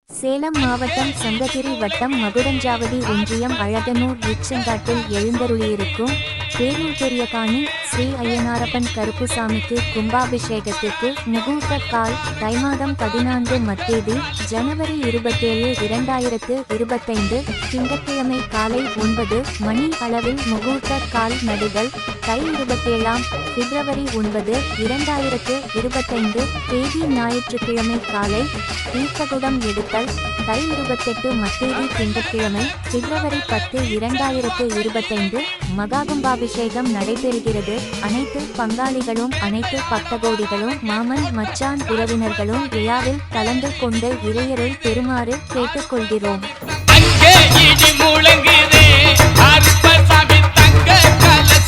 சேலம் மாவட்டம் சங்ககிரி வட்டம் மகுடஞ்சாவடி ஒன்றியம் அழகனூர் ரிச்செங்காட்டில் எழுந்தருளியிருக்கும் பேரூர் பெரியகாணி ஸ்ரீ ஐயனாரப்பன் கருப்புசாமிக்கு கும்பாபிஷேகத்திற்கு முகூர்த்த கால் தை மாதம் 14 மத்தேதி ஜனவரி 27, 2025 திங்கட்கிழமை காலை 9 மணி அளவில் முகூர்த்த கால் நடுதல். தை 27 பிப்ரவரி 9, 2025 தேதி ஞாயிற்றுக்கிழமை காலை தீர்த்தகுடம் எடுத்தல். தை 28 மத்தேதி திங்கட்கிழமை பிப்ரவரி 10, 2025 மகாகும்பாபிஷேகம் நடைபெறுகிறது. அனைத்து பங்காளிகளும் அனைத்து பக்தகோடிகளும் மாமன் மச்சான் உறவினர்களும் விழாவில் கலந்து கொண்டு இறையருள் பெறுமாறு கேட்டுக்கொள்கிறோம். அங்கே இடி முழங்குதே, கருப்பசாமி தங்க கலசம்